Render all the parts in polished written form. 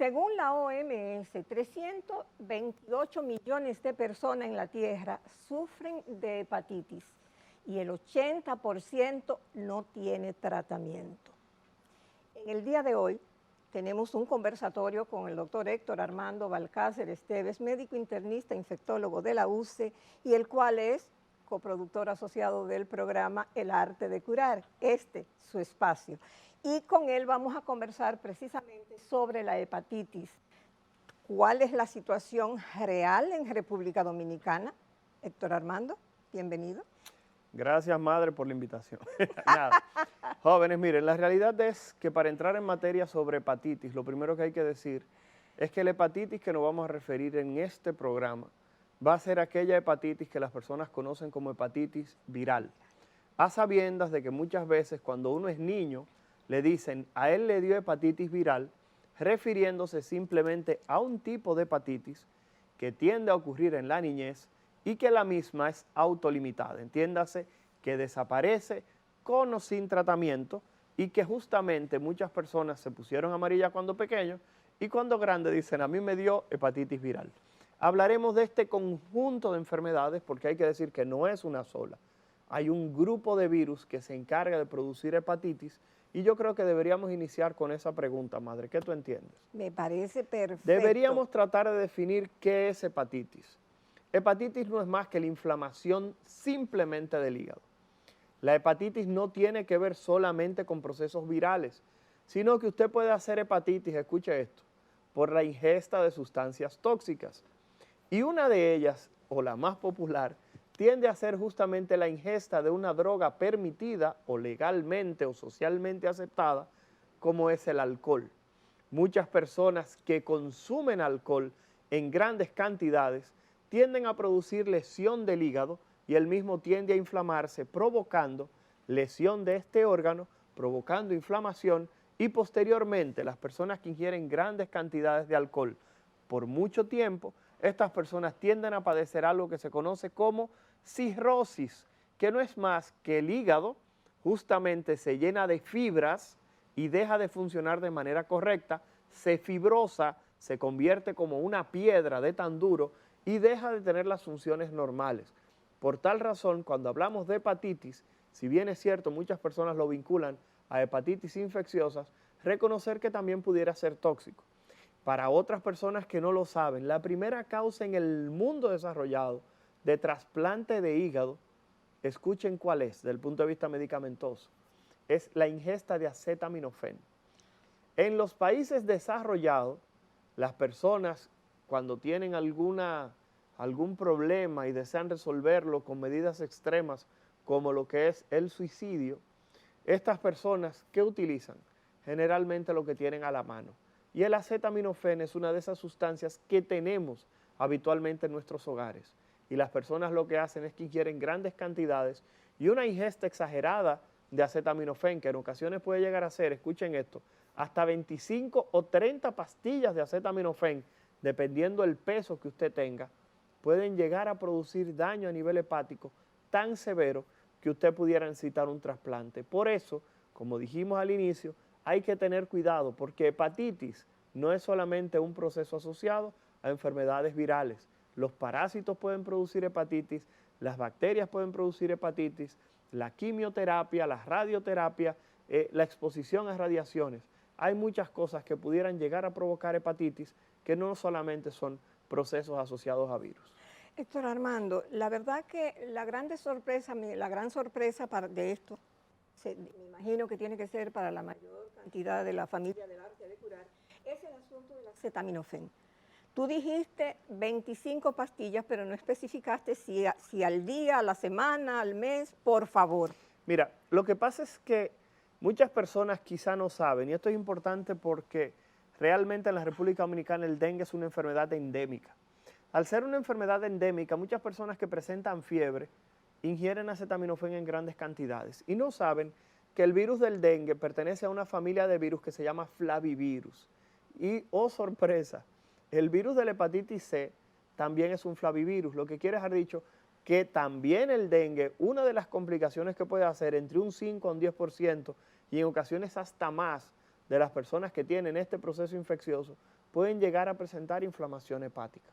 Según la OMS, 328 millones de personas en la Tierra sufren de hepatitis y el 80% no tiene tratamiento. En el día de hoy tenemos un conversatorio con el doctor Héctor Armando Balcácer Esteves, médico internista, infectólogo de la UCE, y el cual es coproductor asociado del programa El Arte de Curar, su espacio. Y con él vamos a conversar precisamente sobre la hepatitis. ¿Cuál es la situación real en República Dominicana? Héctor Armando, bienvenido. Gracias, madre, por la invitación. Nada. Jóvenes, miren, la realidad es que para entrar en materia sobre hepatitis, lo primero que hay que decir es que la hepatitis que nos vamos a referir en este programa va a ser aquella hepatitis que las personas conocen como hepatitis viral. A sabiendas de que muchas veces cuando uno es niño, le dicen a él le dio hepatitis viral, refiriéndose simplemente a un tipo de hepatitis que tiende a ocurrir en la niñez y que la misma es autolimitada, entiéndase que desaparece con o sin tratamiento y que justamente muchas personas se pusieron amarilla cuando pequeños y cuando grandes dicen a mí me dio hepatitis viral. Hablaremos de este conjunto de enfermedades porque hay que decir que no es una sola. Hay un grupo de virus que se encarga de producir hepatitis y yo creo que deberíamos iniciar con esa pregunta, madre. ¿Qué tú entiendes? Me parece perfecto. Deberíamos tratar de definir qué es hepatitis. Hepatitis no es más que la inflamación simplemente del hígado. La hepatitis no tiene que ver solamente con procesos virales, sino que usted puede hacer hepatitis, escuche esto, por la ingesta de sustancias tóxicas. Y una de ellas, o la más popular, tiende a ser justamente la ingesta de una droga permitida o legalmente o socialmente aceptada, como es el alcohol. Muchas personas que consumen alcohol en grandes cantidades tienden a producir lesión del hígado y el mismo tiende a inflamarse, provocando lesión de este órgano, provocando inflamación y posteriormente las personas que ingieren grandes cantidades de alcohol por mucho tiempo, estas personas tienden a padecer algo que se conoce como cirrosis, que no es más que el hígado justamente se llena de fibras y deja de funcionar de manera correcta, se fibrosa, se convierte como una piedra de tan duro y deja de tener las funciones normales. Por tal razón, cuando hablamos de hepatitis, si bien es cierto, muchas personas lo vinculan a hepatitis infecciosas, reconocer que también pudiera ser tóxico. Para otras personas que no lo saben, la primera causa en el mundo desarrollado de trasplante de hígado, escuchen cuál es desde el punto de vista medicamentoso, es la ingesta de acetaminofén. En los países desarrollados, las personas cuando tienen algún problema y desean resolverlo con medidas extremas como lo que es el suicidio, estas personas, ¿qué utilizan? Generalmente lo que tienen a la mano. Y el acetaminofén es una de esas sustancias que tenemos habitualmente en nuestros hogares. Y las personas lo que hacen es que ingieren grandes cantidades y una ingesta exagerada de acetaminofén, que en ocasiones puede llegar a ser, escuchen esto, hasta 25 o 30 pastillas de acetaminofén, dependiendo del peso que usted tenga, pueden llegar a producir daño a nivel hepático tan severo que usted pudiera necesitar un trasplante. Por eso, como dijimos al inicio, hay que tener cuidado porque hepatitis no es solamente un proceso asociado a enfermedades virales. Los parásitos pueden producir hepatitis, las bacterias pueden producir hepatitis, la quimioterapia, la radioterapia, la exposición a radiaciones. Hay muchas cosas que pudieran llegar a provocar hepatitis que no solamente son procesos asociados a virus. Héctor Armando, la verdad que la gran sorpresa de esto, me imagino que tiene que ser para la mayor cantidad de la familia del Arte de Curar, es el asunto del acetaminofén. Tú dijiste 25 pastillas, pero no especificaste si al día, a la semana, al mes, por favor. Mira, lo que pasa es que muchas personas quizá no saben, y esto es importante porque realmente en la República Dominicana el dengue es una enfermedad endémica. Al ser una enfermedad endémica, muchas personas que presentan fiebre ingieren acetaminofén en grandes cantidades y no saben que el virus del dengue pertenece a una familia de virus que se llama flavivirus. Y, oh sorpresa, el virus de la hepatitis C también es un flavivirus, lo que quiere dejar dicho que también el dengue, una de las complicaciones que puede hacer entre un 5 a un 10% y en ocasiones hasta más, de las personas que tienen este proceso infeccioso pueden llegar a presentar inflamación hepática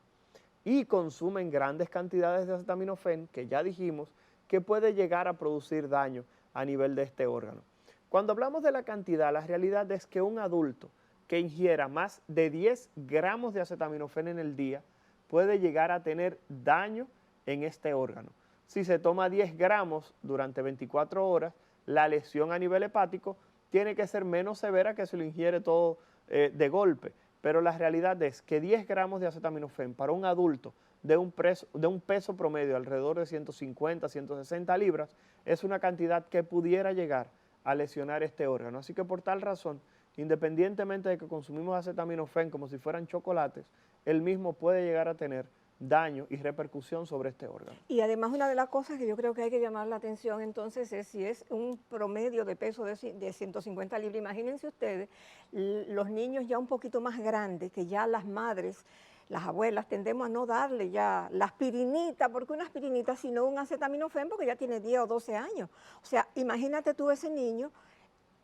y consumen grandes cantidades de acetaminofén, que ya dijimos que puede llegar a producir daño a nivel de este órgano. Cuando hablamos de la cantidad, la realidad es que un adulto que ingiera más de 10 gramos de acetaminofén en el día puede llegar a tener daño en este órgano. Si se toma 10 gramos durante 24 horas, la lesión a nivel hepático tiene que ser menos severa que si lo ingiere todo de golpe. Pero la realidad es que 10 gramos de acetaminofén para un adulto de un peso promedio alrededor de 150, 160 libras es una cantidad que pudiera llegar a lesionar este órgano. Así que por tal razón, independientemente de que consumimos acetaminofén como si fueran chocolates, el mismo puede llegar a tener daño y repercusión sobre este órgano. Y además una de las cosas que yo creo que hay que llamar la atención entonces es si es un promedio de peso de 150 libras. Imagínense ustedes, los niños ya un poquito más grandes, que ya las madres, las abuelas, tendemos a no darle ya la aspirinita, porque una aspirinita, sino un acetaminofén, porque ya tiene 10 o 12 años. O sea, imagínate tú ese niño,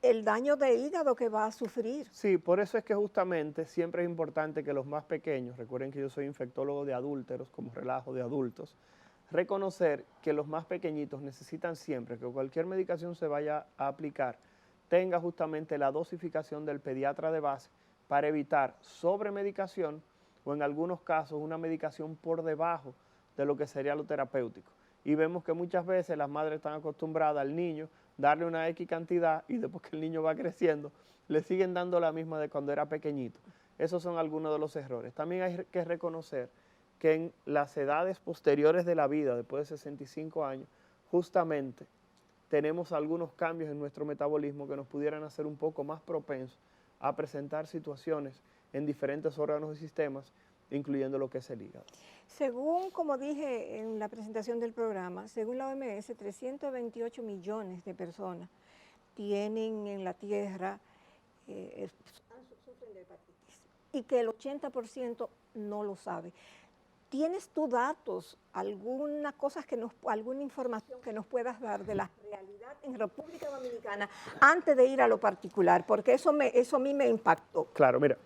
el daño de hígado que va a sufrir. Sí, por eso es que justamente siempre es importante que los más pequeños, recuerden que yo soy infectólogo de adúlteros, como relajo de adultos, reconocer que los más pequeñitos necesitan siempre que cualquier medicación se vaya a aplicar, tenga justamente la dosificación del pediatra de base para evitar sobremedicación o en algunos casos una medicación por debajo de lo que sería lo terapéutico. Y vemos que muchas veces las madres están acostumbradas al niño darle una X cantidad y después que el niño va creciendo, le siguen dando la misma de cuando era pequeñito. Esos son algunos de los errores. También hay que reconocer que en las edades posteriores de la vida, después de 65 años, justamente tenemos algunos cambios en nuestro metabolismo que nos pudieran hacer un poco más propensos a presentar situaciones en diferentes órganos y sistemas, incluyendo lo que es el hígado. Según, como dije en la presentación del programa, según la OMS, 328 millones de personas tienen en la Tierra, sufren de hepatitis, y que el 80% no lo sabe. ¿Tienes tú datos, alguna información que nos puedas dar de la realidad en República Dominicana antes de ir a lo particular? Porque eso a mí me impactó. Claro, mira,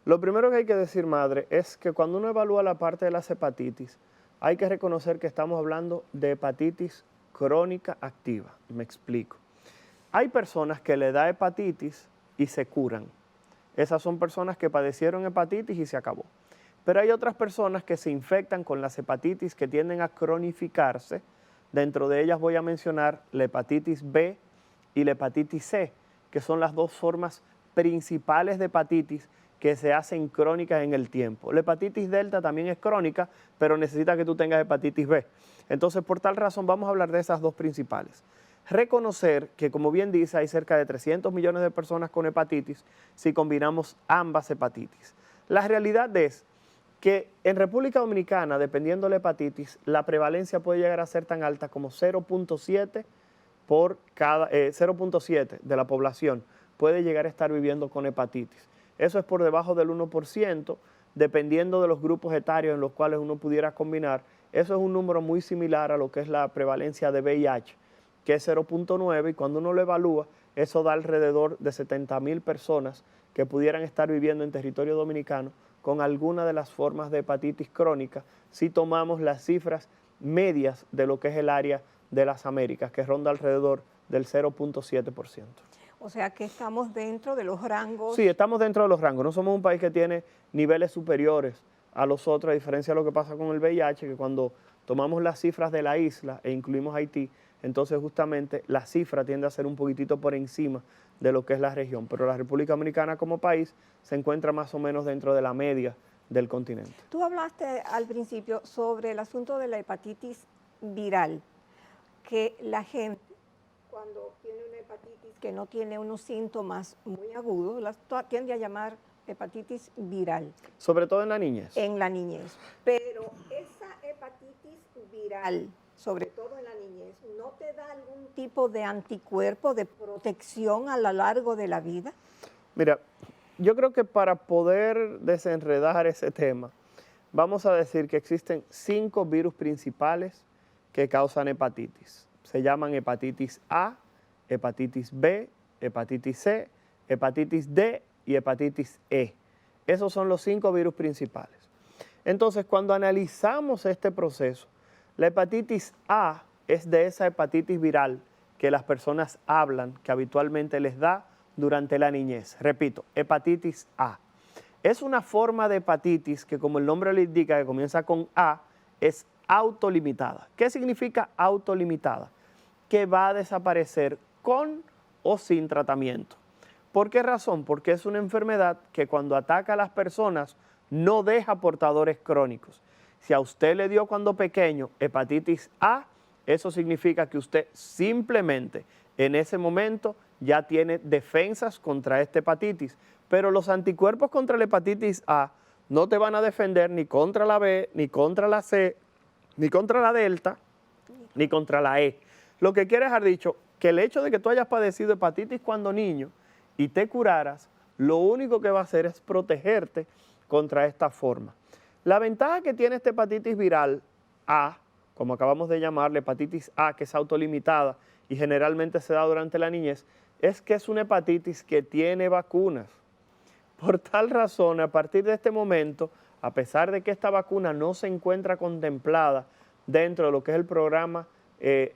lo primero que hay que decir, madre, es que cuando uno evalúa la parte de las hepatitis, hay que reconocer que estamos hablando de hepatitis crónica activa. Me explico. Hay personas que le da hepatitis y se curan. Esas son personas que padecieron hepatitis y se acabó. Pero hay otras personas que se infectan con las hepatitis que tienden a cronificarse. Dentro de ellas voy a mencionar la hepatitis B y la hepatitis C, que son las dos formas principales de hepatitis que se hacen crónicas en el tiempo. La hepatitis delta también es crónica, pero necesita que tú tengas hepatitis B. Entonces, por tal razón, vamos a hablar de esas dos principales. Reconocer que, como bien dice, hay cerca de 300 millones de personas con hepatitis si combinamos ambas hepatitis. La realidad es que en República Dominicana, dependiendo de la hepatitis, la prevalencia puede llegar a ser tan alta como 0.7 por cada 0.7 de la población puede llegar a estar viviendo con hepatitis. Eso es por debajo del 1%, dependiendo de los grupos etarios en los cuales uno pudiera combinar. Eso es un número muy similar a lo que es la prevalencia de VIH, que es 0.9, y cuando uno lo evalúa, eso da alrededor de 70,000 personas que pudieran estar viviendo en territorio dominicano con alguna de las formas de hepatitis crónica, si tomamos las cifras medias de lo que es el área de las Américas, que ronda alrededor del 0.7%. O sea que estamos dentro de los rangos. Sí, estamos dentro de los rangos. No somos un país que tiene niveles superiores a los otros, a diferencia de lo que pasa con el VIH, que cuando tomamos las cifras de la isla e incluimos Haití, entonces justamente la cifra tiende a ser un poquitito por encima de lo que es la región. Pero la República Dominicana como país se encuentra más o menos dentro de la media del continente. Tú hablaste al principio sobre el asunto de la hepatitis viral, que la gente cuando tiene una hepatitis que no tiene unos síntomas muy agudos, la tiende a llamar hepatitis viral. Sobre todo en la niñez. En la niñez. Pero esa hepatitis viral, sobre todo en la niñez, ¿no te da algún tipo de anticuerpo de protección a lo largo de la vida? Mira, yo creo que para poder desenredar ese tema, vamos a decir que existen 5 virus principales que causan hepatitis. Se llaman hepatitis A, hepatitis B, hepatitis C, hepatitis D y hepatitis E. Esos son los 5 virus principales. Entonces, cuando analizamos este proceso, la hepatitis A es de esa hepatitis viral que las personas hablan, que habitualmente les da durante la niñez. Repito, hepatitis A. Es una forma de hepatitis que, como el nombre le indica, que comienza con A, es autolimitada. ¿Qué significa autolimitada? Que va a desaparecer con o sin tratamiento. ¿Por qué razón? Porque es una enfermedad que cuando ataca a las personas no deja portadores crónicos. Si a usted le dio cuando pequeño hepatitis A, eso significa que usted simplemente en ese momento ya tiene defensas contra esta hepatitis, pero los anticuerpos contra la hepatitis A no te van a defender ni contra la B, ni contra la C, ni contra la Delta, ni contra la E. Lo que quiere dejar dicho, que el hecho de que tú hayas padecido hepatitis cuando niño y te curaras, lo único que va a hacer es protegerte contra esta forma. La ventaja que tiene esta hepatitis viral A, como acabamos de llamarle, hepatitis A, que es autolimitada y generalmente se da durante la niñez, es que es una hepatitis que tiene vacunas. Por tal razón, a partir de este momento, a pesar de que esta vacuna no se encuentra contemplada dentro de lo que es el programa de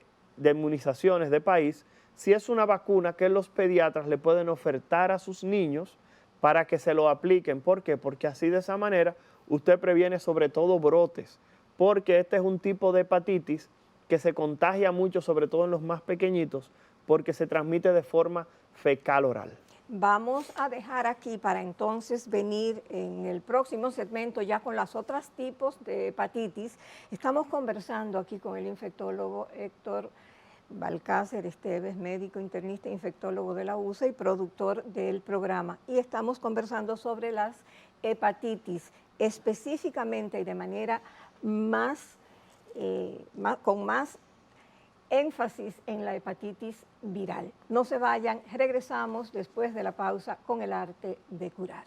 inmunizaciones de país, sí es una vacuna que los pediatras le pueden ofertar a sus niños para que se lo apliquen. ¿Por qué? Porque así de esa manera usted previene sobre todo brotes, porque este es un tipo de hepatitis que se contagia mucho, sobre todo en los más pequeñitos, porque se transmite de forma fecal oral. Vamos a dejar aquí para entonces venir en el próximo segmento ya con los otros tipos de hepatitis. Estamos conversando aquí con el infectólogo Héctor Balcácer Esteves, médico internista e infectólogo de la USA y productor del programa. Y estamos conversando sobre las hepatitis, específicamente y de manera con más énfasis en la hepatitis viral. No se vayan, regresamos después de la pausa con el arte de curar.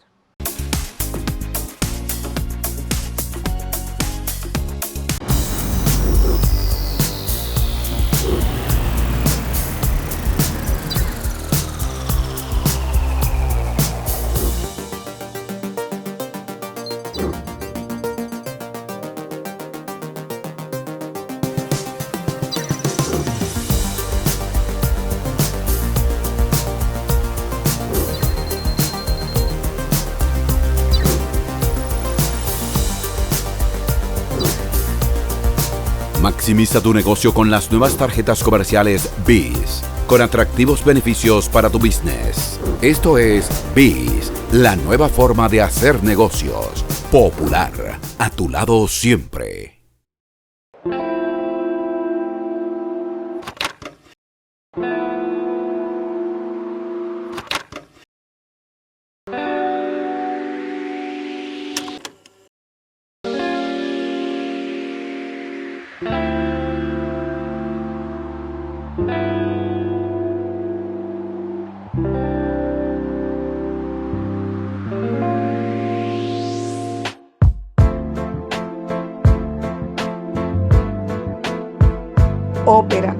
Maximiza tu negocio con las nuevas tarjetas comerciales BIS, con atractivos beneficios para tu business. Esto es BIS, la nueva forma de hacer negocios. Popular, a tu lado siempre. Ópera,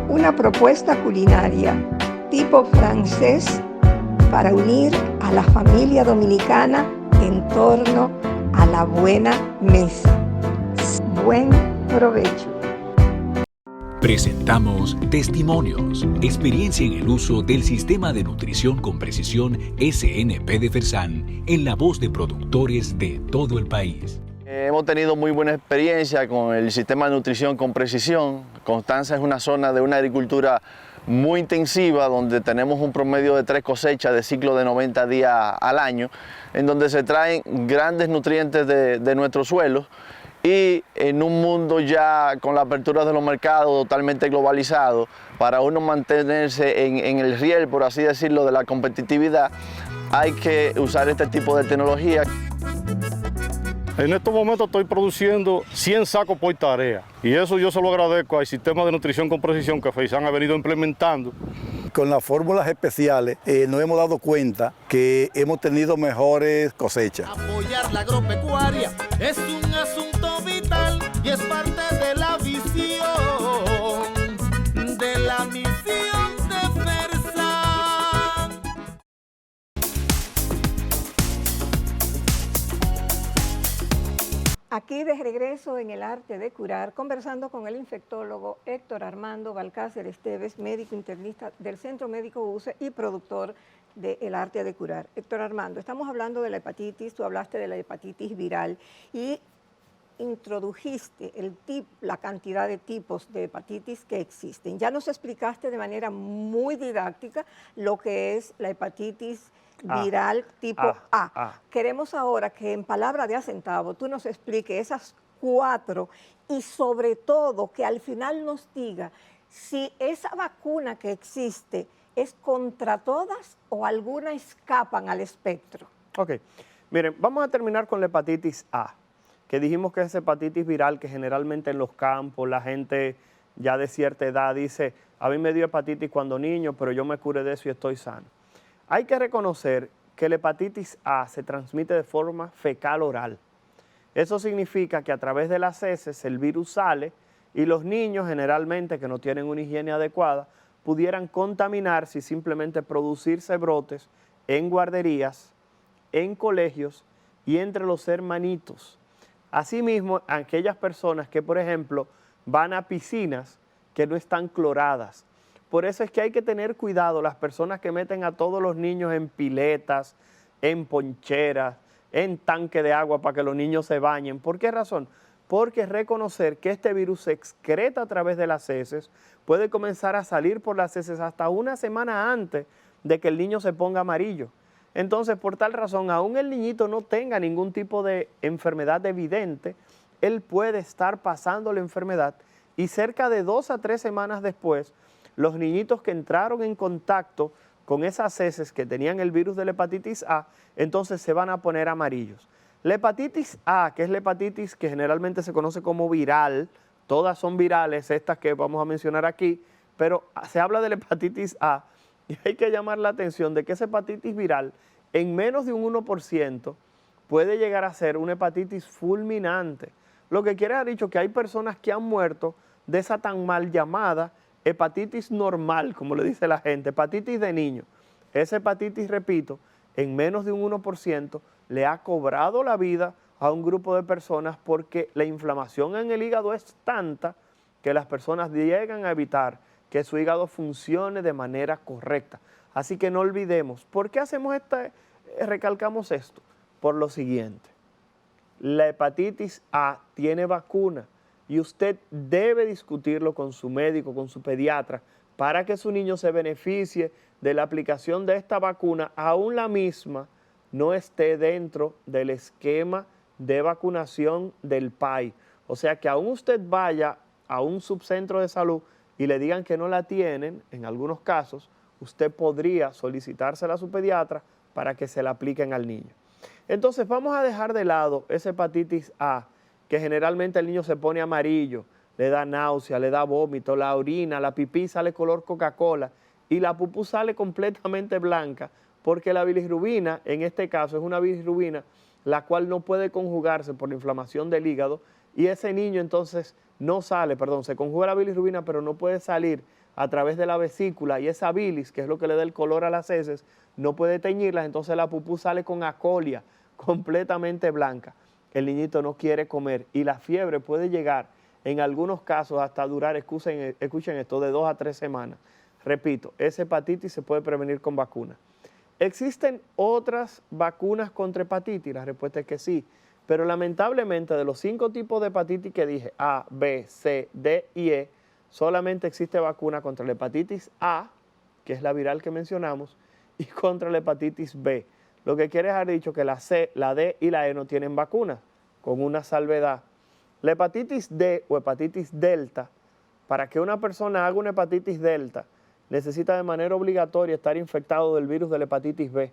una propuesta culinaria tipo francés para unir a la familia dominicana en torno a la buena mesa. Buen provecho. Presentamos Testimonios, experiencia en el uso del Sistema de Nutrición con Precisión SNP de Fersan en la voz de productores de todo el país. Hemos tenido muy buena experiencia con el Sistema de Nutrición con Precisión. Constanza es una zona de una agricultura muy intensiva donde tenemos un promedio de 3 cosechas de ciclo de 90 días al año, en donde se traen grandes nutrientes de nuestros suelos. Y en un mundo ya con la apertura de los mercados totalmente globalizado, para uno mantenerse en el riel, por así decirlo, de la competitividad, hay que usar este tipo de tecnología. En estos momentos estoy produciendo 100 sacos por tarea y eso yo se lo agradezco al Sistema de Nutrición con Precisión que Fersan ha venido implementando. Con las fórmulas especiales nos hemos dado cuenta que hemos tenido mejores cosechas. Apoyar la agropecuaria es un asunto vital y es parte de la visión de la misión. Aquí de regreso en el arte de curar, conversando con el infectólogo Héctor Armando Balcácer Esteves, médico internista del Centro Médico UCE y productor de El Arte de Curar. Héctor Armando, estamos hablando de la hepatitis, tú hablaste de la hepatitis viral y introdujiste la cantidad de tipos de hepatitis que existen. Ya nos explicaste de manera muy didáctica lo que es la hepatitis viral tipo A. Queremos ahora que en palabra de a centavo tú nos expliques esas 4 y sobre todo que al final nos diga si esa vacuna que existe es contra todas o alguna escapan al espectro. Ok, miren, vamos a terminar con la hepatitis A, que dijimos que es hepatitis viral que generalmente en los campos la gente ya de cierta edad dice, a mí me dio hepatitis cuando niño, pero yo me curé de eso y estoy sano. Hay que reconocer que la hepatitis A se transmite de forma fecal oral. Eso significa que a través de las heces el virus sale y los niños generalmente que no tienen una higiene adecuada pudieran contaminarse y simplemente producirse brotes en guarderías, en colegios y entre los hermanitos. Asimismo, aquellas personas que, por ejemplo, van a piscinas que no están cloradas. Por eso es que hay que tener cuidado las personas que meten a todos los niños en piletas, en poncheras, en tanque de agua para que los niños se bañen. ¿Por qué razón? Porque reconocer que este virus se excreta a través de las heces, puede comenzar a salir por las heces hasta una semana antes de que el niño se ponga amarillo. Entonces, por tal razón, aún el niñito no tenga ningún tipo de enfermedad evidente, él puede estar pasando la enfermedad y cerca de 2 a 3 semanas después, los niñitos que entraron en contacto con esas heces que tenían el virus de la hepatitis A, entonces se van a poner amarillos. La hepatitis A, que es la hepatitis que generalmente se conoce como viral, todas son virales, estas que vamos a mencionar aquí, pero se habla de la hepatitis A y hay que llamar la atención de que esa hepatitis viral en menos de un 1% puede llegar a ser una hepatitis fulminante. Lo que quiere decir que hay personas que han muerto de esa tan mal llamada hepatitis normal, como le dice la gente, hepatitis de niño. Esa hepatitis, repito, en menos de un 1% le ha cobrado la vida a un grupo de personas porque la inflamación en el hígado es tanta que las personas llegan a evitar que su hígado funcione de manera correcta. Así que no olvidemos, ¿por qué recalcamos esto? Por lo siguiente, la hepatitis A tiene vacuna y usted debe discutirlo con su médico, con su pediatra, para que su niño se beneficie de la aplicación de esta vacuna, aún la misma no esté dentro del esquema de vacunación del PAI. O sea que aún usted vaya a un subcentro de salud y le digan que no la tienen, en algunos casos, usted podría solicitársela a su pediatra para que se la apliquen al niño. Entonces vamos a dejar de lado esa hepatitis A, que generalmente el niño se pone amarillo, le da náusea, le da vómito, la orina, la pipí sale color Coca-Cola y la pupú sale completamente blanca, porque la bilirrubina, en este caso, es una bilirrubina la cual no puede conjugarse por la inflamación del hígado y ese niño entonces no sale, se conjuga la bilirrubina pero no puede salir a través de la vesícula y esa bilis, que es lo que le da el color a las heces, no puede teñirlas, entonces la pupú sale con acolia, completamente blanca. El niñito no quiere comer y la fiebre puede llegar en algunos casos hasta durar, escuchen esto, de 2 a 3 semanas. Repito, esa hepatitis se puede prevenir con vacuna. ¿Existen otras vacunas contra hepatitis? La respuesta es que sí, pero lamentablemente de los 5 tipos de hepatitis que dije, A, B, C, D y E, solamente existe vacuna contra la hepatitis A, que es la viral que mencionamos, y contra la hepatitis B. Lo que quiere dejar dicho que la C, la D y la E no tienen vacunas, con una salvedad. La hepatitis D o hepatitis delta, para que una persona haga una hepatitis delta, necesita de manera obligatoria estar infectado del virus de la hepatitis B.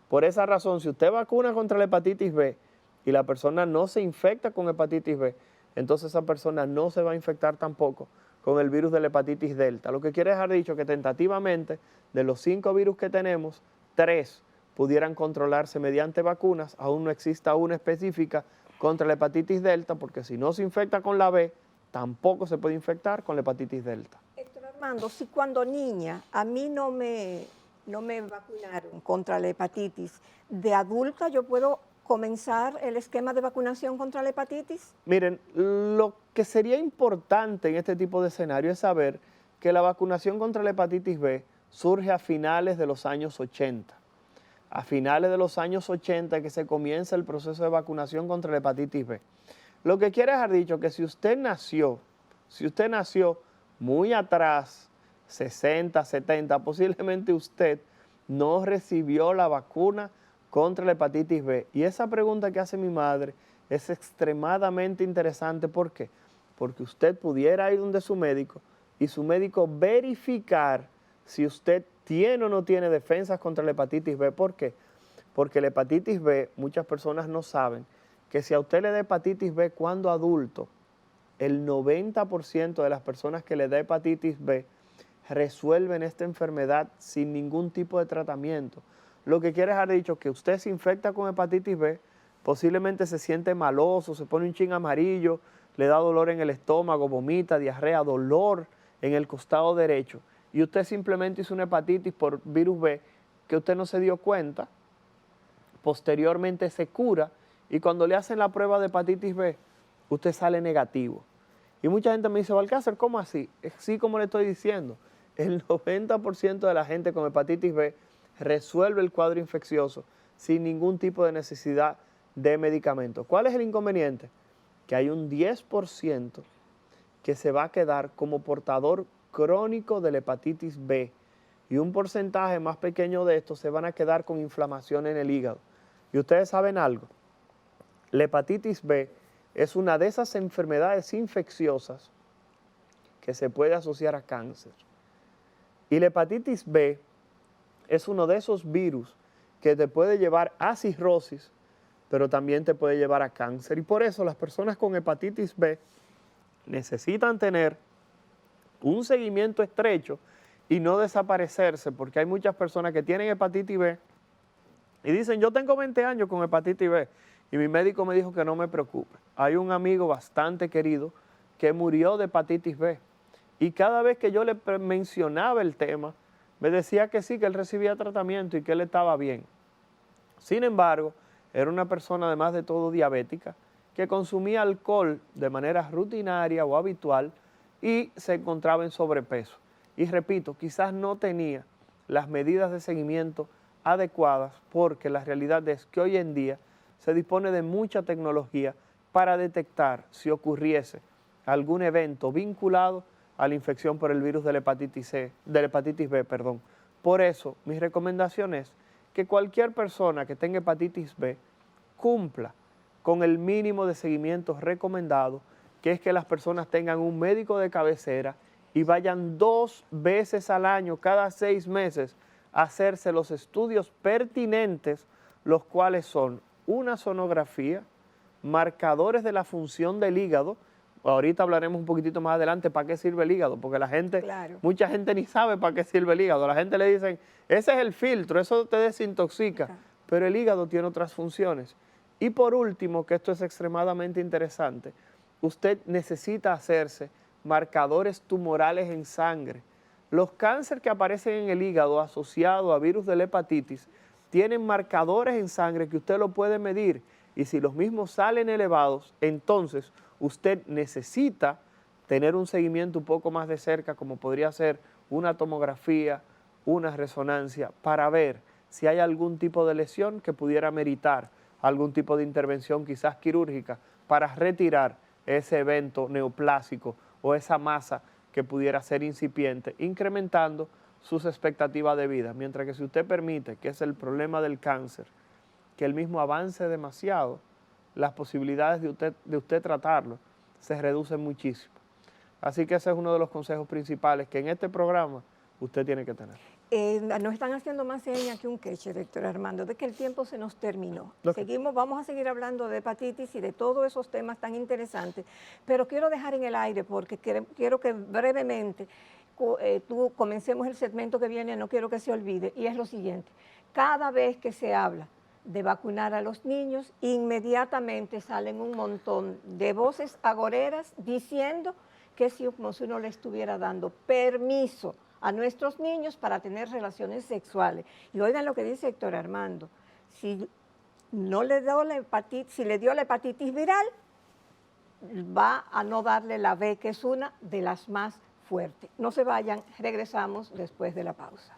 Por esa razón, si usted vacuna contra la hepatitis B y la persona no se infecta con hepatitis B, entonces esa persona no se va a infectar tampoco con el virus de la hepatitis delta. Lo que quiere dejar dicho que tentativamente, de los 5 virus que tenemos, 3 pudieran controlarse mediante vacunas, aún no exista una específica contra la hepatitis delta, porque si no se infecta con la B, tampoco se puede infectar con la hepatitis delta. Héctor Armando, si cuando niña a mí no me vacunaron contra la hepatitis, de adulta yo puedo comenzar el esquema de vacunación contra la hepatitis? Miren, lo que sería importante en este tipo de escenario es saber que la vacunación contra la hepatitis B surge a finales de los años 80. A finales de los años 80 que se comienza el proceso de vacunación contra la hepatitis B. Lo que quiere dejar dicho que si usted nació muy atrás, 60, 70, posiblemente usted no recibió la vacuna contra la hepatitis B. Y esa pregunta que hace mi madre es extremadamente interesante. ¿Por qué? Porque usted pudiera ir donde su médico y su médico verificar si usted tiene o no tiene defensas contra la hepatitis B. ¿Por qué? Porque la hepatitis B, muchas personas no saben que si a usted le da hepatitis B cuando adulto, el 90% de las personas que le da hepatitis B resuelven esta enfermedad sin ningún tipo de tratamiento. Lo que quiere dejar dicho que usted se infecta con hepatitis B, posiblemente se siente maloso, se pone un chin amarillo, le da dolor en el estómago, vomita, diarrea, dolor en el costado derecho, y usted simplemente hizo una hepatitis por virus B que usted no se dio cuenta, posteriormente se cura, y cuando le hacen la prueba de hepatitis B, usted sale negativo. Y mucha gente me dice, Balcácer, ¿cómo así? Sí, como le estoy diciendo, el 90% de la gente con hepatitis B resuelve el cuadro infeccioso sin ningún tipo de necesidad de medicamento. ¿Cuál es el inconveniente? Que hay un 10% que se va a quedar como portador crónico de la hepatitis B, y un porcentaje más pequeño de estos se van a quedar con inflamación en el hígado. Y ustedes saben algo, la hepatitis B es una de esas enfermedades infecciosas que se puede asociar a cáncer. Y la hepatitis B es uno de esos virus que te puede llevar a cirrosis, pero también te puede llevar a cáncer. Y por eso las personas con hepatitis B necesitan tener un seguimiento estrecho y no desaparecerse, porque hay muchas personas que tienen hepatitis B y dicen, yo tengo 20 años con hepatitis B y mi médico me dijo que no me preocupe. Hay un amigo bastante querido que murió de hepatitis B y cada vez que yo le mencionaba el tema, me decía que sí, que él recibía tratamiento y que él estaba bien. Sin embargo, era una persona además de todo diabética que consumía alcohol de manera rutinaria o habitual y se encontraba en sobrepeso. Y repito, quizás no tenía las medidas de seguimiento adecuadas, porque la realidad es que hoy en día se dispone de mucha tecnología para detectar si ocurriese algún evento vinculado a la infección por el virus de la hepatitis B. Por eso, mi recomendación es que cualquier persona que tenga hepatitis B cumpla con el mínimo de seguimiento recomendado, que es que las personas tengan un médico de cabecera y vayan 2 veces al año, cada 6 meses, a hacerse los estudios pertinentes, los cuales son una sonografía, marcadores de la función del hígado. Ahorita hablaremos un poquitito más adelante para qué sirve el hígado, porque la gente, Claro. mucha gente ni sabe para qué sirve el hígado. La gente le dicen, ese es el filtro, eso te desintoxica, Claro. pero el hígado tiene otras funciones. Y por último, que esto es extremadamente interesante, usted necesita hacerse marcadores tumorales en sangre. Los cánceres que aparecen en el hígado asociados a virus de la hepatitis tienen marcadores en sangre que usted lo puede medir, y si los mismos salen elevados, entonces usted necesita tener un seguimiento un poco más de cerca, como podría ser una tomografía, una resonancia, para ver si hay algún tipo de lesión que pudiera meritar algún tipo de intervención quizás quirúrgica para retirar ese evento neoplásico o esa masa que pudiera ser incipiente, incrementando sus expectativas de vida. Mientras que si usted permite, que es el problema del cáncer, que el mismo avance demasiado, las posibilidades de usted tratarlo se reducen muchísimo. Así que ese es uno de los consejos principales que en este programa usted tiene que tener. Nos están haciendo más señas que un queche, doctor Armando, de que el tiempo se nos terminó. Okay. Vamos a seguir hablando de hepatitis y de todos esos temas tan interesantes, pero quiero dejar en el aire, porque quiero que brevemente comencemos el segmento que viene, no quiero que se olvide, y es lo siguiente: cada vez que se habla de vacunar a los niños, inmediatamente salen un montón de voces agoreras diciendo que si uno le estuviera dando permiso a nuestros niños para tener relaciones sexuales. Y oigan lo que dice Héctor Armando: si no le dio la hepatitis, si le dio la hepatitis viral, va a no darle la B, que es una de las más fuertes. No se vayan, regresamos después de la pausa.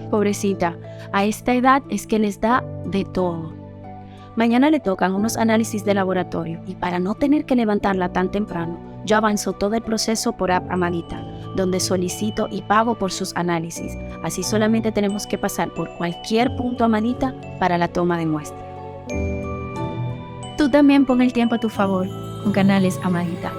Pobrecita, a esta edad es que les da de todo. Mañana le tocan unos análisis de laboratorio y para no tener que levantarla tan temprano, yo avanzo todo el proceso por app Amadita, donde solicito y pago por sus análisis. Así solamente tenemos que pasar por cualquier punto Amadita para la toma de muestra. Tú también pon el tiempo a tu favor con Canales Amadita.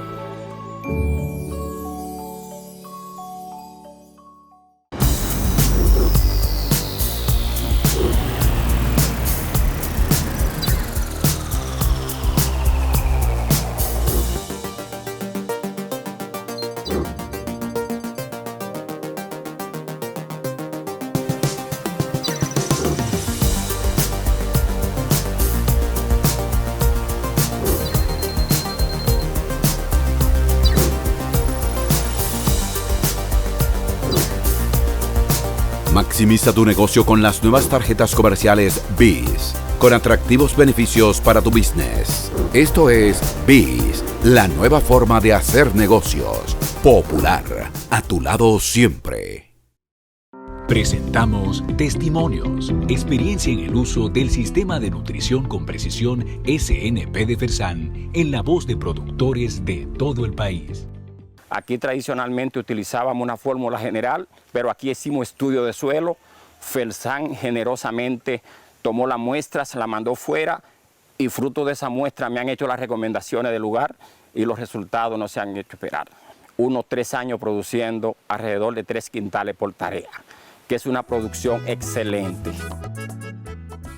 Maximiza tu negocio con las nuevas tarjetas comerciales BIS, con atractivos beneficios para tu business. Esto es BIS, la nueva forma de hacer negocios. Popular, a tu lado siempre. Presentamos testimonios, experiencia en el uso del sistema de nutrición con precisión SNP de Fersan en la voz de productores de todo el país. Aquí tradicionalmente utilizábamos una fórmula general, pero aquí hicimos estudio de suelo. Fersan generosamente tomó la muestra, se la mandó fuera y fruto de esa muestra me han hecho las recomendaciones del lugar y los resultados no se han hecho esperar. Unos 3 años produciendo alrededor de 3 quintales por tarea, que es una producción excelente.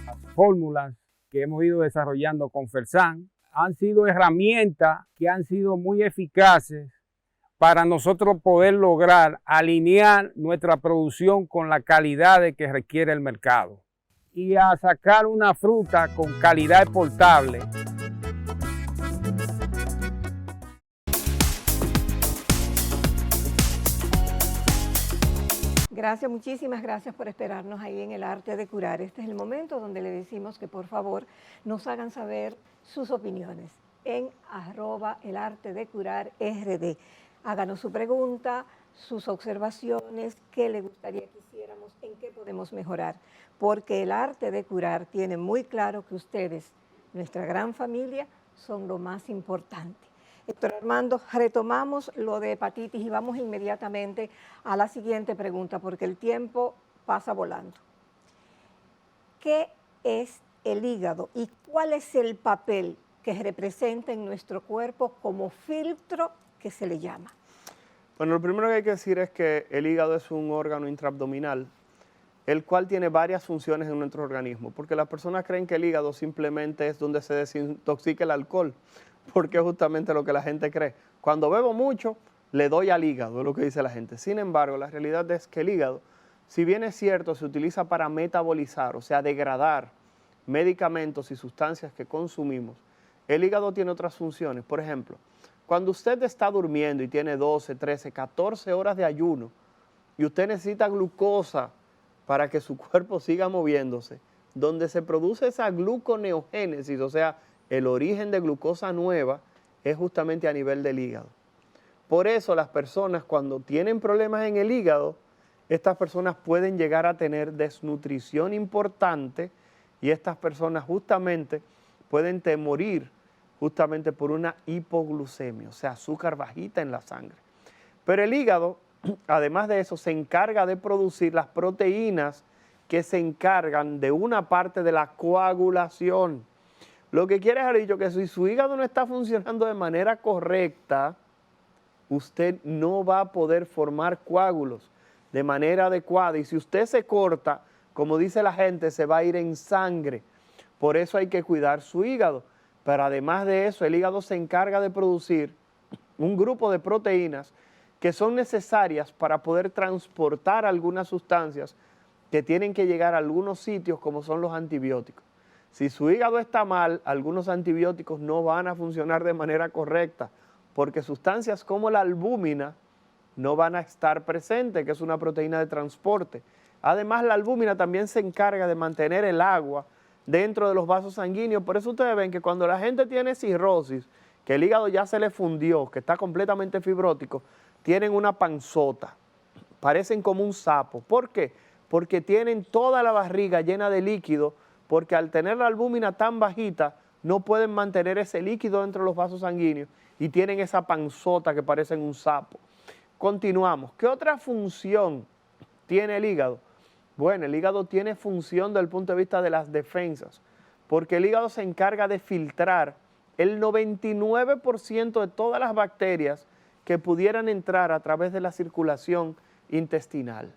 Las fórmulas que hemos ido desarrollando con Fersan han sido herramientas que han sido muy eficaces para nosotros poder lograr alinear nuestra producción con la calidad de que requiere el mercado y a sacar una fruta con calidad exportable. Gracias, muchísimas gracias por esperarnos ahí en El Arte de Curar. Este es el momento donde le decimos que por favor nos hagan saber sus opiniones en @elartedecurarrd. Háganos su pregunta, sus observaciones, qué le gustaría que hiciéramos, en qué podemos mejorar. Porque El Arte de Curar tiene muy claro que ustedes, nuestra gran familia, son lo más importante. Héctor Armando, retomamos lo de hepatitis y vamos inmediatamente a la siguiente pregunta, porque el tiempo pasa volando. ¿Qué es el hígado y cuál es el papel que representa en nuestro cuerpo como filtro que se le llama? Bueno, lo primero que hay que decir es que el hígado es un órgano intraabdominal, el cual tiene varias funciones en nuestro organismo, porque las personas creen que el hígado simplemente es donde se desintoxica el alcohol, porque es justamente lo que la gente cree. Cuando bebo mucho, le doy al hígado, es lo que dice la gente. Sin embargo, la realidad es que el hígado, si bien es cierto, se utiliza para metabolizar, o sea, degradar medicamentos y sustancias que consumimos, el hígado tiene otras funciones. Por ejemplo, cuando usted está durmiendo y tiene 12, 13, 14 horas de ayuno y usted necesita glucosa para que su cuerpo siga moviéndose, donde se produce esa gluconeogénesis, o sea, el origen de glucosa nueva, es justamente a nivel del hígado. Por eso las personas cuando tienen problemas en el hígado, estas personas pueden llegar a tener desnutrición importante y estas personas justamente pueden morir justamente por una hipoglucemia, o sea, azúcar bajita en la sangre. Pero el hígado, además de eso, se encarga de producir las proteínas que se encargan de una parte de la coagulación. Lo que quiere decir dicho que si su hígado no está funcionando de manera correcta, usted no va a poder formar coágulos de manera adecuada. Y si usted se corta, como dice la gente, se va a ir en sangre. Por eso hay que cuidar su hígado. Pero además de eso, el hígado se encarga de producir un grupo de proteínas que son necesarias para poder transportar algunas sustancias que tienen que llegar a algunos sitios como son los antibióticos. Si su hígado está mal, algunos antibióticos no van a funcionar de manera correcta, porque sustancias como la albúmina no van a estar presentes, que es una proteína de transporte. Además, la albúmina también se encarga de mantener el agua dentro de los vasos sanguíneos. Por eso ustedes ven que cuando la gente tiene cirrosis, que el hígado ya se le fundió, que está completamente fibrótico, tienen una panzota, parecen como un sapo. ¿Por qué? Porque tienen toda la barriga llena de líquido, porque al tener la albúmina tan bajita, no pueden mantener ese líquido dentro de los vasos sanguíneos y tienen esa panzota que parecen un sapo. Continuamos. ¿Qué otra función tiene el hígado? Bueno, el hígado tiene función desde el punto de vista de las defensas, porque el hígado se encarga de filtrar el 99% de todas las bacterias que pudieran entrar a través de la circulación intestinal.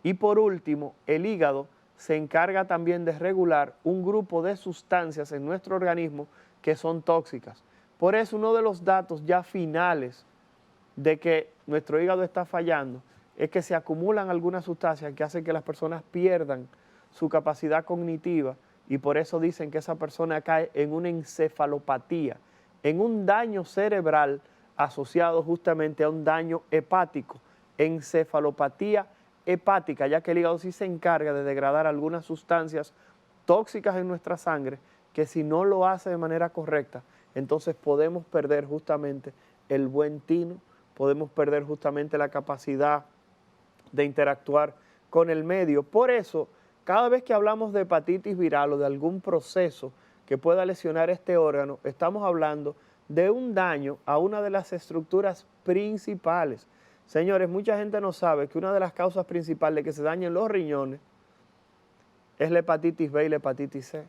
Y por último, el hígado se encarga también de regular un grupo de sustancias en nuestro organismo que son tóxicas. Por eso uno de los datos ya finales de que nuestro hígado está fallando es que se acumulan algunas sustancias que hacen que las personas pierdan su capacidad cognitiva y por eso dicen que esa persona cae en una encefalopatía, en un daño cerebral asociado justamente a un daño hepático, encefalopatía hepática, ya que el hígado sí se encarga de degradar algunas sustancias tóxicas en nuestra sangre, que si no lo hace de manera correcta, entonces podemos perder justamente el buen tino, podemos perder justamente la capacidad de interactuar con el medio. Por eso, cada vez que hablamos de hepatitis viral o de algún proceso que pueda lesionar este órgano, estamos hablando de un daño a una de las estructuras principales. Señores, mucha gente no sabe que una de las causas principales de que se dañen los riñones es la hepatitis B y la hepatitis C.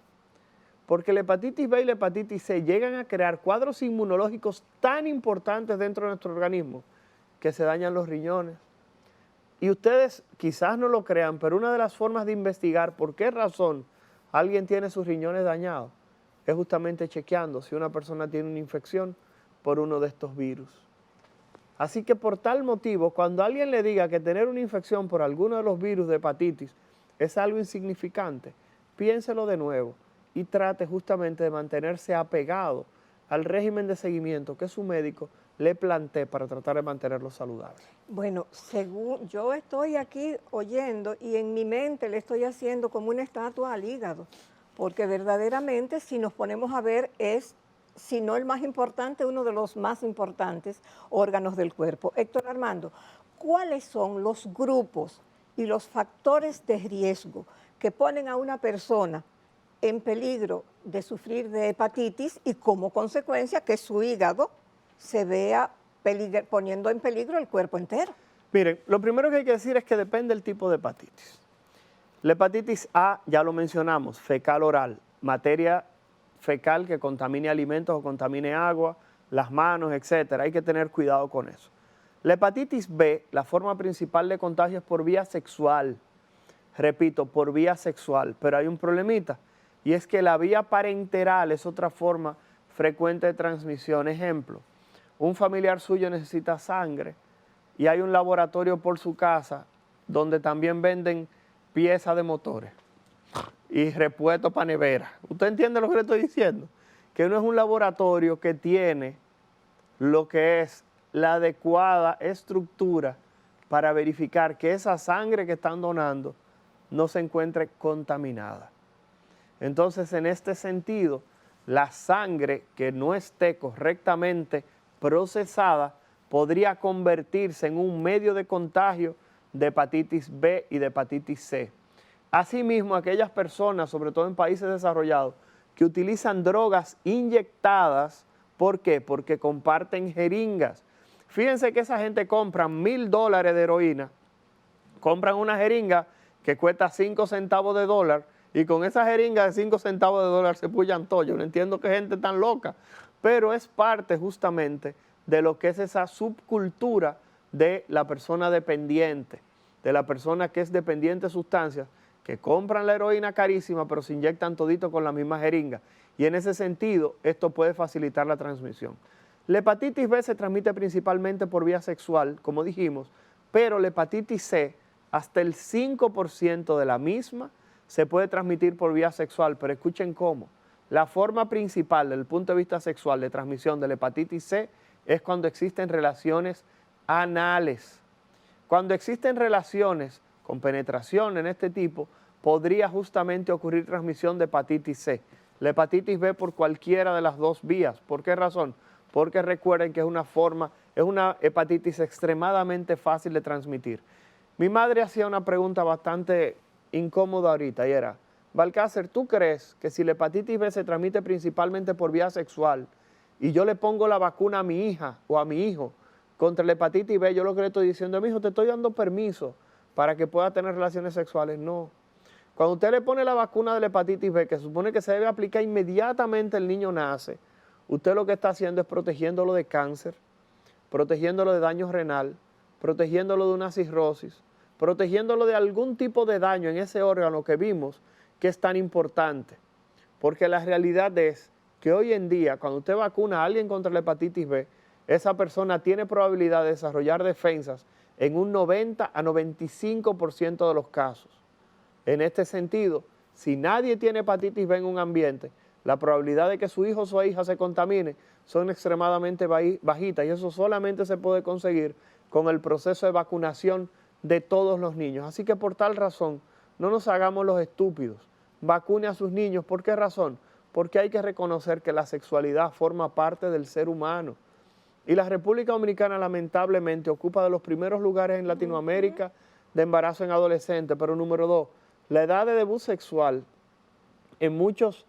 Porque la hepatitis B y la hepatitis C llegan a crear cuadros inmunológicos tan importantes dentro de nuestro organismo que se dañan los riñones. Y ustedes quizás no lo crean, pero una de las formas de investigar por qué razón alguien tiene sus riñones dañados es justamente chequeando si una persona tiene una infección por uno de estos virus. Así que por tal motivo, cuando alguien le diga que tener una infección por alguno de los virus de hepatitis es algo insignificante, piénselo de nuevo y trate justamente de mantenerse apegado al régimen de seguimiento que su médico le plantee para tratar de mantenerlo saludable. Bueno, según yo estoy aquí oyendo y en mi mente le estoy haciendo como una estatua al hígado, porque verdaderamente si nos ponemos a ver es, si no el más importante, uno de los más importantes órganos del cuerpo. Héctor Armando, ¿cuáles son los grupos y los factores de riesgo que ponen a una persona en peligro de sufrir de hepatitis y como consecuencia que su hígado se vea poniendo en peligro el cuerpo entero? Miren, lo primero que hay que decir es que depende del tipo de hepatitis. La hepatitis A, ya lo mencionamos, fecal oral, materia fecal que contamine alimentos o contamine agua, las manos, etcétera. Hay que tener cuidado con eso. La hepatitis B, la forma principal de contagio es por vía sexual. Repito, por vía sexual, pero hay un problemita y es que la vía parenteral es otra forma frecuente de transmisión. Ejemplo, un familiar suyo necesita sangre y hay un laboratorio por su casa donde también venden piezas de motores y repuestos para nevera. ¿Usted entiende lo que le estoy diciendo? Que no es un laboratorio que tiene lo que es la adecuada estructura para verificar que esa sangre que están donando no se encuentre contaminada. Entonces, en este sentido, la sangre que no esté correctamente procesada podría convertirse en un medio de contagio de hepatitis B y de hepatitis C. Asimismo, aquellas personas, sobre todo en países desarrollados, que utilizan drogas inyectadas, ¿por qué? Porque comparten jeringas. Fíjense que esa gente compra $1,000 de heroína, compran una jeringa que cuesta 5 centavos de dólar y con esa jeringa de 5 centavos de dólar se pullan todo. Yo no entiendo que gente tan loca, pero es parte justamente de lo que es esa subcultura de la persona dependiente, de la persona que es dependiente de sustancias, que compran la heroína carísima pero se inyectan todito con la misma jeringa. Y en ese sentido, esto puede facilitar la transmisión. La hepatitis B se transmite principalmente por vía sexual, como dijimos, pero la hepatitis C, hasta el 5% de la misma, se puede transmitir por vía sexual, pero escuchen cómo. La forma principal desde el punto de vista sexual de transmisión de la hepatitis C es cuando existen relaciones anales. Cuando existen relaciones con penetración en este tipo, podría justamente ocurrir transmisión de hepatitis C. La hepatitis B por cualquiera de las dos vías. ¿Por qué razón? Porque recuerden que es una hepatitis extremadamente fácil de transmitir. Mi madre hacía una pregunta bastante incómoda ahorita y era, Balcácer, ¿tú crees que si la hepatitis B se transmite principalmente por vía sexual y yo le pongo la vacuna a mi hija o a mi hijo contra la hepatitis B, yo lo que le estoy diciendo a mi hijo, te estoy dando permiso para que pueda tener relaciones sexuales? No. Cuando usted le pone la vacuna de la hepatitis B, que se supone que se debe aplicar inmediatamente el niño nace, usted lo que está haciendo es protegiéndolo de cáncer, protegiéndolo de daño renal, protegiéndolo de una cirrosis, protegiéndolo de algún tipo de daño en ese órgano que vimos que es tan importante. Porque la realidad es que hoy en día, cuando usted vacuna a alguien contra la hepatitis B, esa persona tiene probabilidad de desarrollar defensas en un 90 a 95% de los casos. En este sentido, si nadie tiene hepatitis B en un ambiente, la probabilidad de que su hijo o su hija se contamine son extremadamente bajitas y eso solamente se puede conseguir con el proceso de vacunación de todos los niños. Así que por tal razón, no nos hagamos los estúpidos. Vacune a sus niños. ¿Por qué razón? Porque hay que reconocer que la sexualidad forma parte del ser humano. Y la República Dominicana lamentablemente ocupa de los primeros lugares en Latinoamérica de embarazo en adolescentes. Pero número 2, la edad de debut sexual en muchas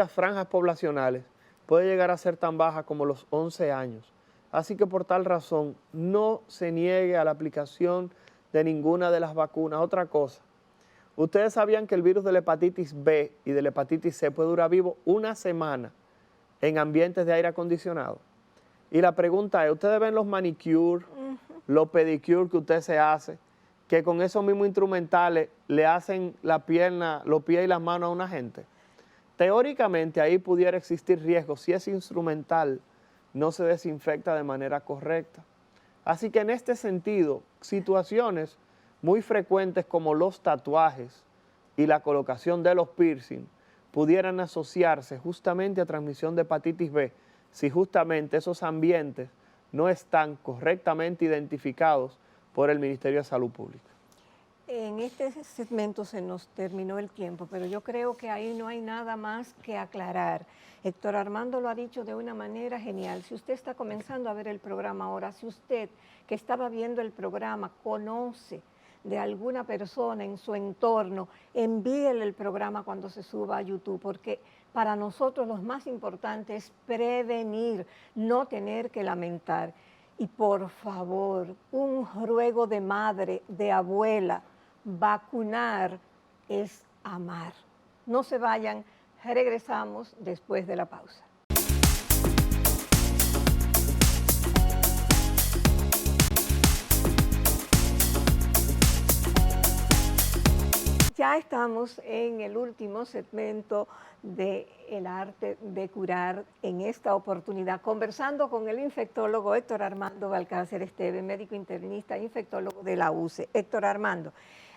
franjas poblacionales puede llegar a ser tan baja como los 11 años. Así que por tal razón, no se niegue a la aplicación de ninguna de las vacunas. Otra cosa, ustedes sabían que el virus de la hepatitis B y de la hepatitis C puede durar vivo una semana en ambientes de aire acondicionado. Y la pregunta es, ¿ustedes ven los manicure, los pedicure que usted se hace, que con esos mismos instrumentales le hacen la pierna, los pies y las manos a una gente? Teóricamente ahí pudiera existir riesgo si ese instrumental no se desinfecta de manera correcta. Así que en este sentido, situaciones muy frecuentes como los tatuajes y la colocación de los piercing pudieran asociarse justamente a transmisión de hepatitis B si justamente esos ambientes no están correctamente identificados por el Ministerio de Salud Pública. En este segmento se nos terminó el tiempo, pero yo creo que ahí no hay nada más que aclarar. Héctor Armando lo ha dicho de una manera genial. Si usted está comenzando a ver el programa ahora, si usted que estaba viendo el programa conoce de alguna persona en su entorno, envíele el programa cuando se suba a YouTube, porque para nosotros lo más importante es prevenir, no tener que lamentar. Y por favor, un ruego de madre, de abuela, vacunar es amar. No se vayan, regresamos después de la pausa. Ya estamos en el último segmento de El arte de curar, en esta oportunidad conversando con el infectólogo Héctor Armando Balcácer Esteve, médico internista, infectólogo de la UCE. Héctor Armando,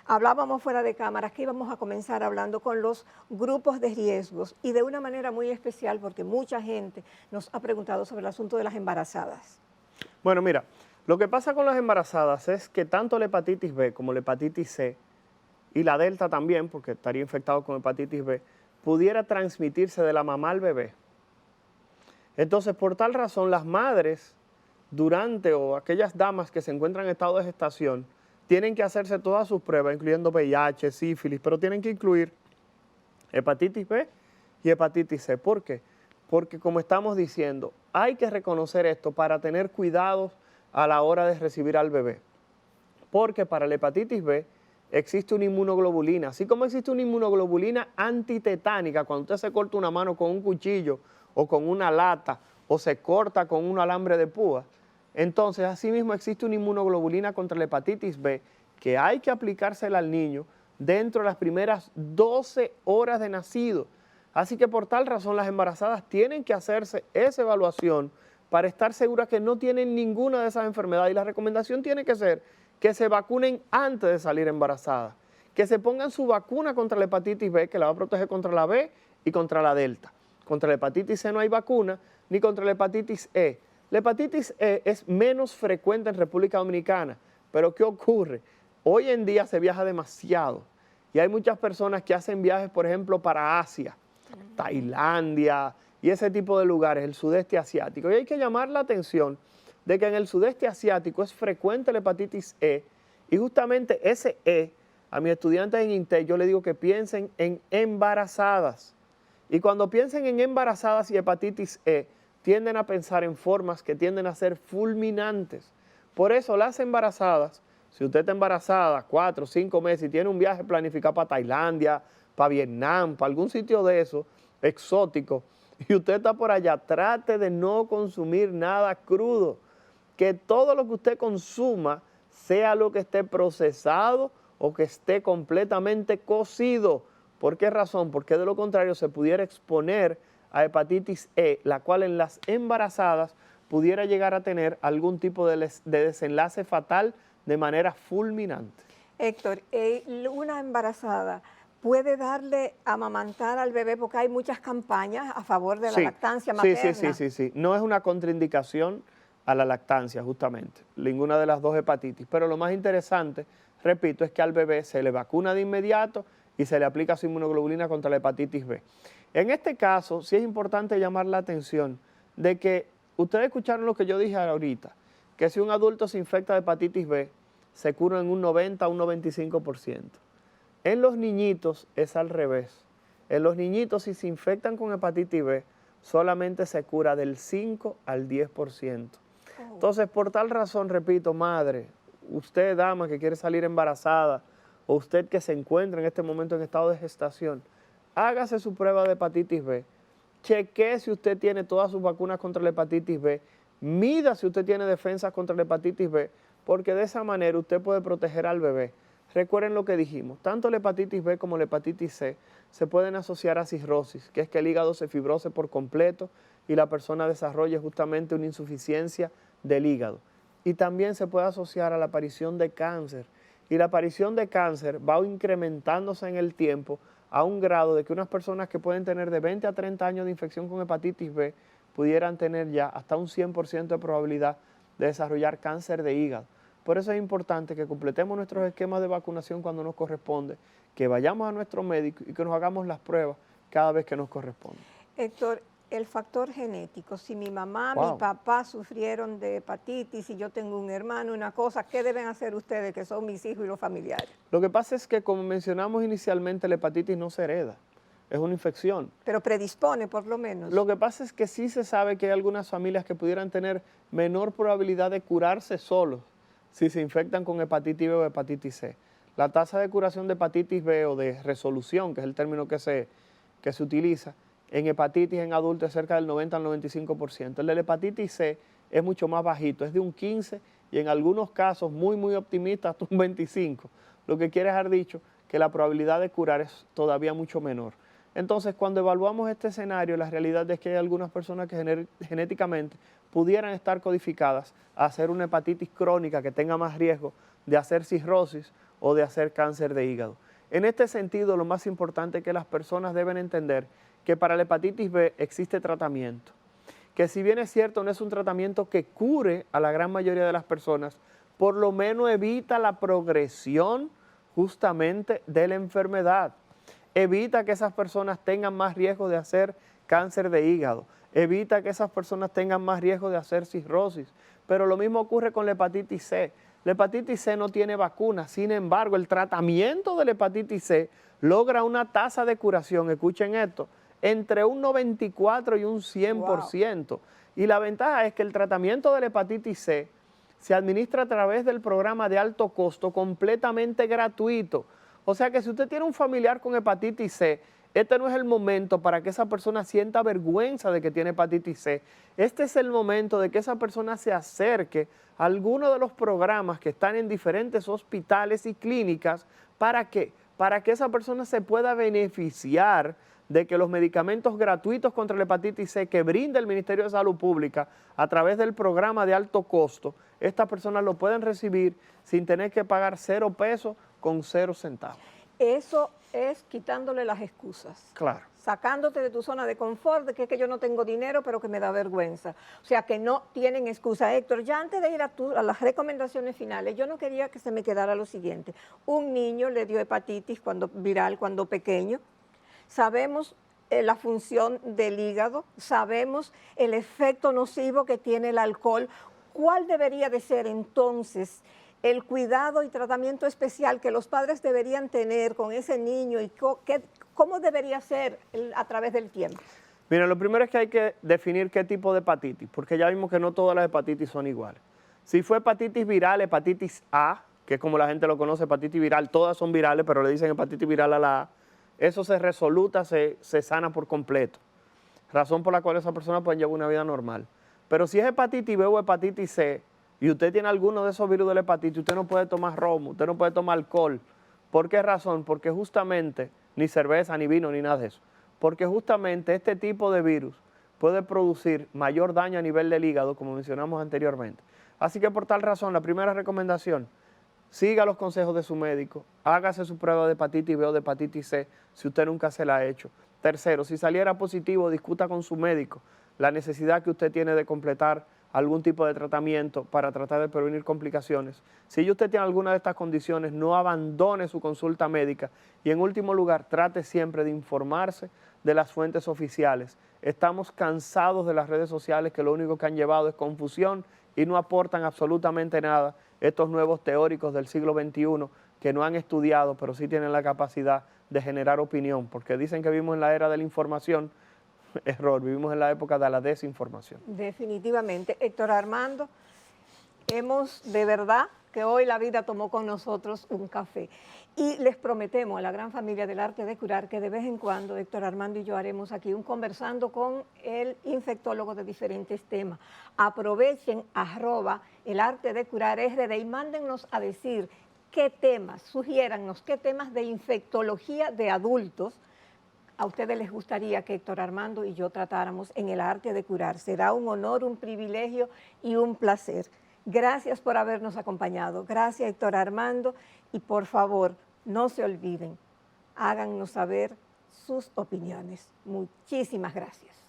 hablábamos fuera de cámaras que íbamos a comenzar hablando con los grupos de riesgos y de una manera muy especial porque mucha gente nos ha preguntado sobre el asunto de las embarazadas. Bueno, mira, lo que pasa con las embarazadas es que tanto la hepatitis B como la hepatitis C y la delta también, porque estaría infectado con hepatitis B, pudiera transmitirse de la mamá al bebé. Entonces, por tal razón, las madres durante o aquellas damas que se encuentran en estado de gestación tienen que hacerse todas sus pruebas, incluyendo VIH, sífilis, pero tienen que incluir hepatitis B y hepatitis C. ¿Por qué? Porque como estamos diciendo, hay que reconocer esto para tener cuidados a la hora de recibir al bebé. Porque para la hepatitis B existe una inmunoglobulina, así como existe una inmunoglobulina antitetánica, cuando usted se corta una mano con un cuchillo o con una lata o se corta con un alambre de púa. Entonces, asimismo existe una inmunoglobulina contra la hepatitis B que hay que aplicársela al niño dentro de las primeras 12 horas de nacido. Así que por tal razón las embarazadas tienen que hacerse esa evaluación para estar seguras que no tienen ninguna de esas enfermedades y la recomendación tiene que ser que se vacunen antes de salir embarazadas, que se pongan su vacuna contra la hepatitis B, que la va a proteger contra la B y contra la delta. Contra la hepatitis C no hay vacuna, ni contra la hepatitis E. La hepatitis E es menos frecuente en República Dominicana, pero ¿qué ocurre? Hoy en día se viaja demasiado y hay muchas personas que hacen viajes, por ejemplo, para Asia, Tailandia y ese tipo de lugares, el sudeste asiático. Y hay que llamar la atención de que en el sudeste asiático es frecuente la hepatitis E y justamente ese E, a mis estudiantes en INTEC yo les digo que piensen en embarazadas. Y cuando piensen en embarazadas y hepatitis E, tienden a pensar en formas que tienden a ser fulminantes. Por eso las embarazadas, si usted está embarazada 4 o 5 meses y tiene un viaje planificado para Tailandia, para Vietnam, para algún sitio de eso, exótico, y usted está por allá, trate de no consumir nada crudo. Que todo lo que usted consuma sea lo que esté procesado o que esté completamente cocido. ¿Por qué razón? Porque de lo contrario se pudiera exponer a hepatitis E, la cual en las embarazadas pudiera llegar a tener algún tipo de desenlace fatal de manera fulminante. Héctor, una embarazada puede darle amamantar al bebé porque hay muchas campañas a favor de la lactancia materna. Sí. No es una contraindicación a la lactancia, justamente, ninguna de las dos hepatitis. Pero lo más interesante, repito, es que al bebé se le vacuna de inmediato y se le aplica su inmunoglobulina contra la hepatitis B. En este caso, sí es importante llamar la atención de que ustedes escucharon lo que yo dije ahorita, que si un adulto se infecta de hepatitis B, se cura en un 90 a un 95%. En los niñitos es al revés. En los niñitos, si se infectan con hepatitis B, solamente se cura del 5 al 10%. Entonces, por tal razón, repito, madre, usted, dama, que quiere salir embarazada, o usted que se encuentra en este momento en estado de gestación, hágase su prueba de hepatitis B, chequee si usted tiene todas sus vacunas contra la hepatitis B, mida si usted tiene defensas contra la hepatitis B, porque de esa manera usted puede proteger al bebé. Recuerden lo que dijimos, tanto la hepatitis B como la hepatitis C se pueden asociar a cirrosis, que es que el hígado se fibrose por completo y la persona desarrolle justamente una insuficiencia del hígado. Y también se puede asociar a la aparición de cáncer. Y la aparición de cáncer va incrementándose en el tiempo a un grado de que unas personas que pueden tener de 20 a 30 años de infección con hepatitis B pudieran tener ya hasta un 100% de probabilidad de desarrollar cáncer de hígado. Por eso es importante que completemos nuestros esquemas de vacunación cuando nos corresponde, que vayamos a nuestro médico y que nos hagamos las pruebas cada vez que nos corresponde. Héctor, el factor genético, si mi mamá, mi papá sufrieron de hepatitis y yo tengo un hermano, una cosa, ¿qué deben hacer ustedes que son mis hijos y los familiares? Lo que pasa es que, como mencionamos inicialmente, la hepatitis no se hereda, es una infección. Pero predispone por lo menos. Lo que pasa es que sí se sabe que hay algunas familias que pudieran tener menor probabilidad de curarse solos si se infectan con hepatitis B o hepatitis C. La tasa de curación de hepatitis B o de resolución, que es el término que se utiliza, en hepatitis en adultos es cerca del 90 al 95%. El de la hepatitis C es mucho más bajito, es de un 15 y en algunos casos muy optimista hasta un 25. Lo que quiere dejar dicho que la probabilidad de curar es todavía mucho menor. Entonces, cuando evaluamos este escenario, la realidad es que hay algunas personas que genéticamente pudieran estar codificadas a hacer una hepatitis crónica que tenga más riesgo de hacer cirrosis o de hacer cáncer de hígado. En este sentido, lo más importante es que las personas deben entender que para la hepatitis B existe tratamiento, que si bien es cierto no es un tratamiento que cure a la gran mayoría de las personas, por lo menos evita la progresión justamente de la enfermedad, evita que esas personas tengan más riesgo de hacer cáncer de hígado, evita que esas personas tengan más riesgo de hacer cirrosis, pero lo mismo ocurre con la hepatitis C. La hepatitis C no tiene vacuna, sin embargo el tratamiento de la hepatitis C logra una tasa de curación, escuchen esto, entre un 94 y un 100%. Wow. Y la ventaja es que el tratamiento de la hepatitis C se administra a través del programa de alto costo completamente gratuito. O sea que si usted tiene un familiar con hepatitis C, este no es el momento para que esa persona sienta vergüenza de que tiene hepatitis C. Este es el momento de que esa persona se acerque a alguno de los programas que están en diferentes hospitales y clínicas. ¿Para qué? Para que esa persona se pueda beneficiar de que los medicamentos gratuitos contra la hepatitis C que brinda el Ministerio de Salud Pública a través del programa de alto costo, estas personas lo pueden recibir sin tener que pagar 0 pesos con 0 centavos. Eso es quitándole las excusas. Claro. Sacándote de tu zona de confort, de que es que yo no tengo dinero, pero que me da vergüenza. O sea, que no tienen excusa. Héctor, ya antes de ir a las recomendaciones finales, yo no quería que se me quedara lo siguiente. Un niño le dio hepatitis viral cuando pequeño. Sabemos la función del hígado, sabemos el efecto nocivo que tiene el alcohol. ¿Cuál debería de ser entonces el cuidado y tratamiento especial que los padres deberían tener con ese niño y cómo debería ser a través del tiempo? Mira, lo primero es que hay que definir qué tipo de hepatitis, porque ya vimos que no todas las hepatitis son iguales. Si fue hepatitis viral, hepatitis A, que es como la gente lo conoce, hepatitis viral, todas son virales, pero le dicen hepatitis viral a la A, eso se resoluta, se sana por completo. Razón por la cual esa persona puede llevar una vida normal. Pero si es hepatitis B o hepatitis C, y usted tiene alguno de esos virus de la hepatitis, usted no puede tomar romo, usted no puede tomar alcohol. ¿Por qué razón? Porque justamente, ni cerveza, ni vino, ni nada de eso. Porque justamente este tipo de virus puede producir mayor daño a nivel del hígado, como mencionamos anteriormente. Así que por tal razón, la primera recomendación, siga los consejos de su médico, hágase su prueba de hepatitis B o de hepatitis C si usted nunca se la ha hecho. Tercero, si saliera positivo, discuta con su médico la necesidad que usted tiene de completar algún tipo de tratamiento para tratar de prevenir complicaciones. Si usted tiene alguna de estas condiciones, no abandone su consulta médica y en último lugar, trate siempre de informarse de las fuentes oficiales. Estamos cansados de las redes sociales que lo único que han llevado es confusión y no aportan absolutamente nada. Estos nuevos teóricos del siglo XXI que no han estudiado, pero sí tienen la capacidad de generar opinión, porque dicen que vivimos en la era de la información. Error, vivimos en la época de la desinformación. Definitivamente. Héctor Armando, de verdad que hoy la vida tomó con nosotros un café. Y les prometemos a la gran familia del Arte de Curar que de vez en cuando Héctor Armando y yo haremos aquí un conversando con el infectólogo de diferentes temas. Aprovechen @el Arte de Curar RD y mándennos a decir qué temas, sugiérannos qué temas de infectología de adultos a ustedes les gustaría que Héctor Armando y yo tratáramos en el Arte de Curar. Será un honor, un privilegio y un placer. Gracias por habernos acompañado. Gracias, Héctor Armando. Y por favor, no se olviden, háganos saber sus opiniones. Muchísimas gracias.